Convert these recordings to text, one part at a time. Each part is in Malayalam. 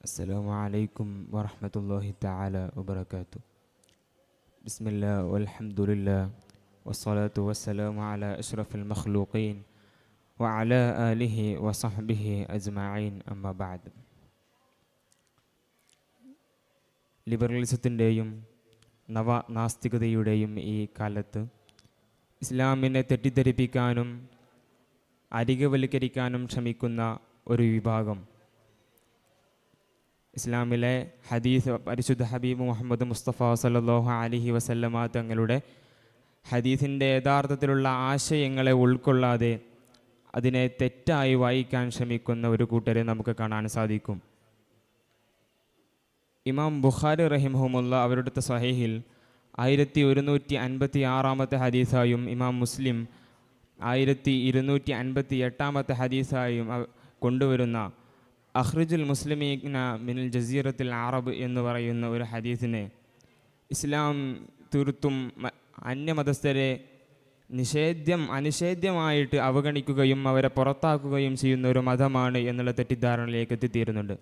السلام عليكم ورحمة الله تعالى وبركاته. بسم الله والحمد لله والصلاة والسلام على أشرف المخلوقين وعلى آله وصحبه أجمعين أما بعد. ലിബറലിസത്തിൻ്റെയും നവനാസ്തികതയുടെയും ഈ കാലത്ത് ഇസ്ലാമിനെ തെറ്റിദ്ധരിപ്പിക്കാനും അരികവൽക്കരിക്കാനും ശ്രമിക്കുന്ന ഒരു വിഭാഗം ഇസ്ലാമിലെ ഹദീസ് പരിശുദ്ധ ഹബീബ് മുഹമ്മദ് മുസ്തഫ സല്ലല്ലാഹു അലൈഹി വസല്ലമ തങ്ങളുടെ ഹദീസിൻ്റെ യഥാർത്ഥത്തിലുള്ള ആശയങ്ങളെ ഉൾക്കൊള്ളാതെ അതിനെ തെറ്റായി വായിക്കാൻ ശ്രമിക്കുന്ന ഒരു കൂട്ടരെ നമുക്ക് കാണാൻ സാധിക്കും. ഇമാം ബുഖാരി റഹിമഹുമുള്ള അവരുടെ സ്വഹീഹിൽ 1156 ഹദീസായും ഇമാം മുസ്ലിം 1258 ഹദീസായും കൊണ്ടുവരുന്ന അഖ്റജുൽ മുസ്ലിമീന മിനൽ ജസീറത്തിൽ അറബ് എന്ന് പറയുന്ന ഒരു ഹദീസിനെ ഇസ്ലാം തീർത്തും അന്യമതസ്ഥരെ അനിഷേധ്യമായിട്ട് അവഗണിക്കുകയും അവരെ പുറത്താക്കുകയും ചെയ്യുന്ന ഒരു മതമാണ് എന്നുള്ള തെറ്റിദ്ധാരണയിലേക്ക് എത്തിത്തീരുന്നുണ്ട്.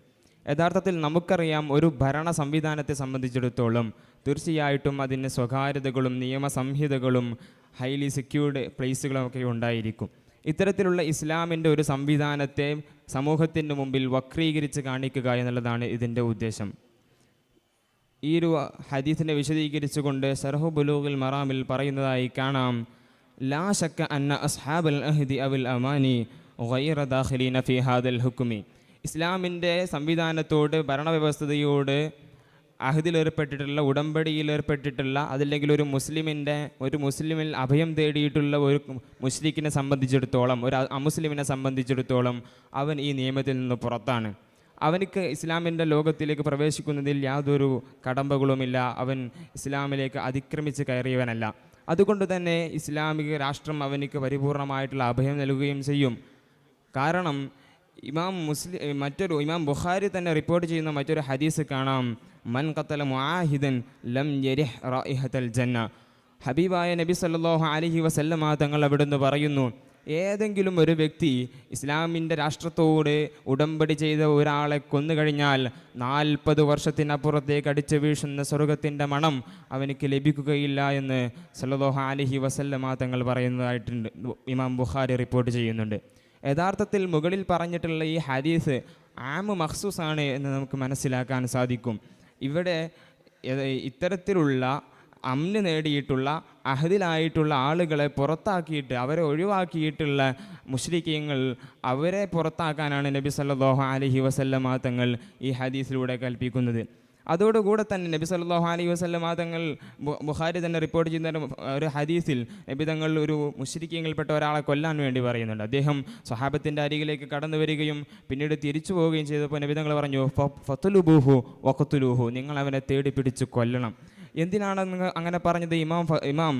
യഥാർത്ഥത്തിൽ നമുക്കറിയാം, ഒരു ഭരണ സംവിധാനത്തെ സംബന്ധിച്ചിടത്തോളം തീർച്ചയായിട്ടും അതിന് സ്വകാര്യതകളും നിയമസംഹിതകളും ഹൈലി സെക്യൂർഡ് പ്ലേസുകളൊക്കെ ഉണ്ടായിരിക്കും. ഇത്തരത്തിലുള്ള ഇസ്ലാമിൻ്റെ ഒരു സംവിധാനത്തെ സമൂഹത്തിന് മുമ്പിൽ വക്രീകരിച്ച് കാണിക്കുക എന്നുള്ളതാണ് ഇതിൻ്റെ ഉദ്ദേശം. ഈ ഒരു ഹദീസിനെ വിശദീകരിച്ചുകൊണ്ട് ശർഹു ബുലൂഗുൽ മറാമിൽ പറയുന്നതായി കാണാം, ലാ ശക്ക അന്ന അസ്ഹാബൽ അഹ്ദി അവൽ അമാനി ഗൈറ ദാഖിലീന ഫീ ഹാദൽ ഹുക്മി. ഇസ്ലാമിൻ്റെ സംവിധാനത്തോട് ഭരണവ്യവസ്ഥയോട് അഹദിലേർപ്പെട്ടിട്ടുള്ള ഉടമ്പടിയിലേർപ്പെട്ടിട്ടുള്ള അതല്ലെങ്കിൽ ഒരു മുസ്ലിമിൽ അഭയം തേടിയിട്ടുള്ള ഒരു മുശ്രിക്കിനെ സംബന്ധിച്ചിടത്തോളം, ഒരു അമുസ്ലിമിനെ സംബന്ധിച്ചിടത്തോളം അവൻ ഈ നിയമത്തിൽ നിന്ന് പുറത്താണ്. അവനക്ക് ഇസ്ലാമിൻ്റെ ലോകത്തിലേക്ക് പ്രവേശിക്കുന്നതിൽ യാതൊരു കടമ്പകളുമില്ല. അവൻ ഇസ്ലാമിലേക്ക് അതിക്രമിച്ച് കയറിയവനല്ല. അതുകൊണ്ട് തന്നെ ഇസ്ലാമിക രാഷ്ട്രം അവനക്ക് പരിപൂർണമായിട്ടുള്ള അഭയം നൽകുകയും ചെയ്യും. കാരണം ഇമാം ബുഖാരി തന്നെ റിപ്പോർട്ട് ചെയ്യുന്ന മറ്റൊരു ഹദീസ് കാണാം, മൻ ഖതല മുആഹിദൻ ലം യരിഹ് റായിഹത്തൽ ജന്ന. ഹബീബായ നബി സല്ലല്ലാഹു അലൈഹി വസല്ലമ തങ്ങൾ അവിടുന്ന് പറയുന്നു, ഏതെങ്കിലും ഒരു വ്യക്തി ഇസ്ലാമിൻ്റെ രാഷ്ട്രത്തോട് ഉടമ്പടി ചെയ്ത ഒരാളെ കൊന്നുകഴിഞ്ഞാൽ 40 വർഷത്തിനപ്പുറത്തേക്ക് അടിച്ചു വീഴുന്ന സ്വർഗത്തിൻ്റെ മണം അവനക്ക് ലഭിക്കുകയില്ല എന്ന് സല്ലല്ലാഹു അലൈഹി വസല്ലമ തങ്ങൾ പറയുന്നതായിട്ടുണ്ട്. ഇമാം ബുഖാരി റിപ്പോർട്ട് ചെയ്യുന്നുണ്ട്. യഥാർത്ഥത്തിൽ മുകളിൽ പറഞ്ഞിട്ടുള്ള ഈ ഹദീസ് ആമ് മഖ്സൂസാണ് എന്ന് നമുക്ക് മനസ്സിലാക്കാൻ സാധിക്കും. ഇവിടെ ഇത്തരത്തിലുള്ള അമ്ന് നേടിയിട്ടുള്ള അഹദിലായിട്ടുള്ള ആളുകളെ പുറത്താക്കിയിട്ട് അവരെ ഒഴിവാക്കിയിട്ടുള്ള മുശ്രിക്കീങ്ങൾ അവരെ പുറത്താക്കാനാണ് നബി സല്ലല്ലാഹു അലൈഹി വസല്ലമ തങ്ങൾ ഈ ഹദീസിലൂടെ കൽപ്പിക്കുന്നത്. അതോടുകൂടെ തന്നെ നബി സല്ലല്ലാഹു അലൈഹി വസല്ലമ തങ്ങൾ ബുഖാരി തന്നെ റിപ്പോർട്ട് ചെയ്യുന്ന ഒരു ഹദീസിൽ നബി തങ്ങൾ ഒരു മുശ്രിക്കീങ്ങളിൽപ്പെട്ട ഒരാളെ കൊല്ലാൻ വേണ്ടി പറയുന്നുണ്ട്. അദ്ദേഹം സ്വഹാബത്തിൻ്റെ അരികിലേക്ക് കടന്നു വരികയും പിന്നീട് തിരിച്ചു പോവുകയും ചെയ്തപ്പോൾ നബി തങ്ങൾ പറഞ്ഞു, ഫത്തുലുബൂഹു വഖത്തുലൂഹു, നിങ്ങൾ അവനെ തേടി പിടിച്ച് കൊല്ലണം. എന്തിനാണ് നിങ്ങൾ അങ്ങനെ പറഞ്ഞത്? ഇമാം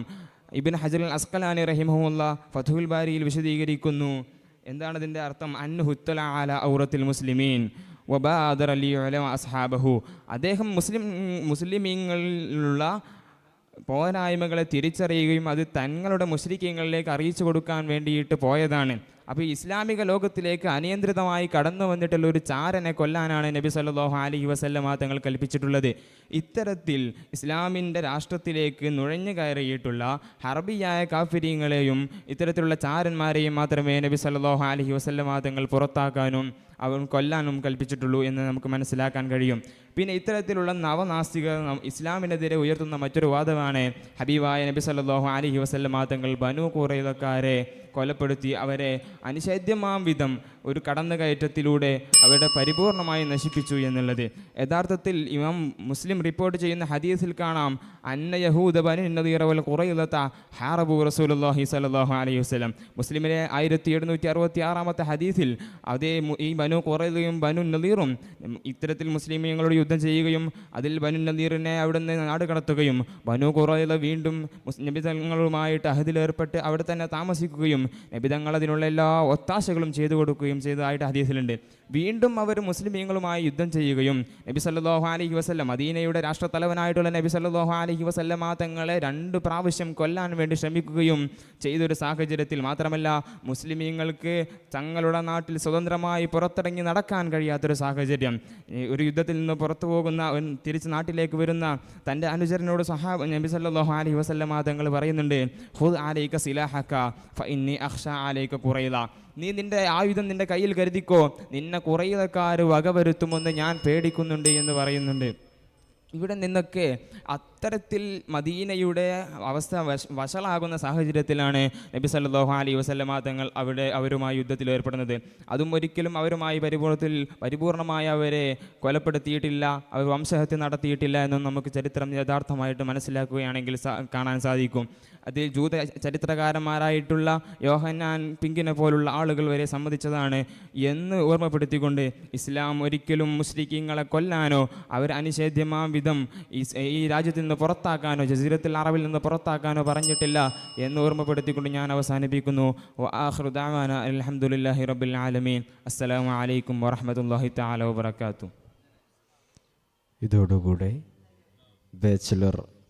ഇബ്നു ഹജർ അൽ അസ്ഖലാനി റഹിമഹുല്ല ഫത്ഹുൽ ബാരിയിൽ വിശദീകരിക്കുന്നു. എന്താണ് ഇതിൻ്റെ അർത്ഥം? അൻഹുത്തല അല ഔറത്തിൽ മുസ്ലിമീൻ വബാദറ ലിയുലമ അസ്ഹാബഹു. അദ്ദേഹം മുസ്ലിമീങ്ങളിലുള്ള പോരായ്മകളെ തിരിച്ചറിയുകയും അത് തങ്ങളുടെ മുശ്രിക്കീങ്ങളിലേക്ക് അറിയിച്ചു കൊടുക്കാൻ വേണ്ടിയിട്ട് പോയതാണ്. അപ്പോൾ ഇസ്ലാമിക ലോകത്തിലേക്ക് അനിയന്ത്രിതമായി കടന്നു വന്നിട്ടുള്ള ഒരു ചാരനെ കൊല്ലാനാണ് നബി സല്ലല്ലാഹു അലൈഹി വസല്ലമ തങ്ങൾ കൽപ്പിച്ചിട്ടുള്ളത്. ഇത്തരത്തിൽ ഇസ്ലാമിൻ്റെ രാഷ്ട്രത്തിലേക്ക് നുഴഞ്ഞു കയറിയിട്ടുള്ള ഹർബിയായ കാഫിരീങ്ങളെയും ഇത്തരത്തിലുള്ള ചാരന്മാരെയും മാത്രമേ നബി സല്ലല്ലാഹു അലൈഹി വസല്ലമ തങ്ങൾ പുറത്താക്കാനും അവൻ കൊല്ലാനും കൽപ്പിച്ചിട്ടുള്ളൂ എന്ന് നമുക്ക് മനസ്സിലാക്കാൻ കഴിയും. പിന്നെ ഇത്തരത്തിലുള്ള നവനാസ്തികർ ഇസ്ലാമിനെതിരെ ഉയർത്തുന്ന മറ്റൊരു വാദമാണ്, ഹബീബായ നബി സല്ലല്ലാഹു അലൈഹി വസല്ലമ തങ്ങൾ ബനൂ ഖുറൈളക്കാരെ കൊലപ്പെടുത്തി അവരെ അനിഷേധ്യമാം വിധം ഒരു കടന്നുകയറ്റത്തിലൂടെ അവരുടെ പരിപൂർണമായി നശിപ്പിച്ചു എന്നുള്ളത്. യഥാർത്ഥത്തിൽ ഇമാം മുസ്ലിം റിപ്പോർട്ട് ചെയ്യുന്ന ഹദീസിൽ കാണാം, അന്ന യഹൂദ ബനു നദീറ വൽ ഖുറൈളത ഹാറബു റസൂലുള്ളാഹി സ്വല്ലല്ലാഹു അലൈഹി വസല്ലം. മുസ്ലിമിലെ 1766 ഹദീസിൽ അതേ ഈ ബനു ഖുറൈളയും ബനു നദീറും ഇത്തരത്തിൽ മുസ്ലിമീങ്ങളോട് യുദ്ധം ചെയ്യുകയും അതിൽ ബനു നദീറിനെ അവിടുന്ന് നാട് കടത്തുകയും ബനു ഖുറൈള വീണ്ടും നബി തങ്ങളുമായിട്ട് അഹദിലേർപ്പെട്ട് അവിടെ തന്നെ താമസിക്കുകയും നബി തങ്ങൾ അതിനുള്ള എല്ലാ ഒത്താശകളും ചെയ്തു കൊടുക്കുകയും ചെയ്തതായിട്ട് ഹദീസിലുണ്ട്. വീണ്ടും അവർ മുസ്ലിമീങ്ങളുമായി യുദ്ധം ചെയ്യുകയും നബി സല്ലല്ലാഹു അലൈഹി വസല്ലം മദീനയുടെ രാഷ്ട്രത്തലവനായിട്ടുള്ള നബി സല്ലല്ലാഹു അലൈഹി വസല്ലമ തങ്ങളെ 2 പ്രാവശ്യം കൊല്ലാൻ വേണ്ടി ശ്രമിക്കുകയും ചെയ്തൊരു സാഹചര്യത്തിൽ, മാത്രമല്ല മുസ്ലിമീങ്ങൾക്ക് തങ്ങളുടെ നാട്ടിൽ സ്വതന്ത്രമായി പുറത്തിറങ്ങി നടക്കാൻ കഴിയാത്തൊരു സാഹചര്യം, ഒരു യുദ്ധത്തിൽ നിന്ന് പുറത്തു പോകുന്ന തിരിച്ച് നാട്ടിലേക്ക് വരുന്ന തൻ്റെ അനുചരനോട് നബി സല്ലല്ലാഹു അലൈഹി വസല്ലമ തങ്ങൾ പറയുന്നുണ്ട്, ഖുദ് അലൈക സിലാഹക ഫഇന്നി അഖ്ശാ അലൈക ഖുറൈള, നീ നിന്റെ ആയുധം നിന്റെ കയ്യിൽ കരുതിക്കോ, നിന്നെ ഖുറൈളക്കാർ വകവരുത്തുമെന്ന് ഞാൻ പേടിക്കുന്നുണ്ട് എന്ന് പറയുന്നുണ്ട്. ഇവിടെ നിന്നൊക്കെ അത്തരത്തിൽ മദീനയുടെ അവസ്ഥ വഷളാകുന്ന സാഹചര്യത്തിലാണ് നബി സല്ലല്ലാഹു അലൈഹി വസല്ലമ തങ്ങൾ അവരുമായി യുദ്ധത്തിൽ ഏർപ്പെടുന്നത്. അതും ഒരിക്കലും അവരുമായി പരിപൂർണമായി അവരെ കൊലപ്പെടുത്തിയിട്ടില്ല, അവർ വംശഹത്യ നടത്തിയിട്ടില്ല എന്നും നമുക്ക് ചരിത്രം യഥാർത്ഥമായിട്ട് മനസ്സിലാക്കുകയാണെങ്കിൽ കാണാൻ സാധിക്കും. അത് ജൂത ചരിത്രകാരന്മാരായിട്ടുള്ള യോഹന്നാൻ പിങ്കിനെ പോലുള്ള ആളുകൾ വരെ സമ്മതിച്ചതാണ് എന്ന് ഓർമ്മപ്പെടുത്തിക്കൊണ്ട് ഇസ്ലാം ഒരിക്കലും മുശ്രിക്കീങ്ങളെ കൊല്ലാനോ അവർ അനിഷേധ്യമാം വിധം ഈ രാജ്യത്തിൽ നിന്ന് പുറത്താക്കാനോ ജസീറത്തുൽ അറബിൽ നിന്ന് പുറത്താക്കാനോ പറഞ്ഞിട്ടില്ല എന്ന് ഓർമ്മപ്പെടുത്തിക്കൊണ്ട് ഞാൻ അവസാനിപ്പിക്കുന്നു. വആഖിറു ദഅവാനാ അൽഹംദുലില്ലാഹി റബ്ബിൽ ആലമീൻ. അസ്സലാമു അലൈക്കും വറഹ്മത്തുള്ളാഹി തആല വബറകാതുഹു. ഇതോടുകൂടെ ബാച്ചിലർ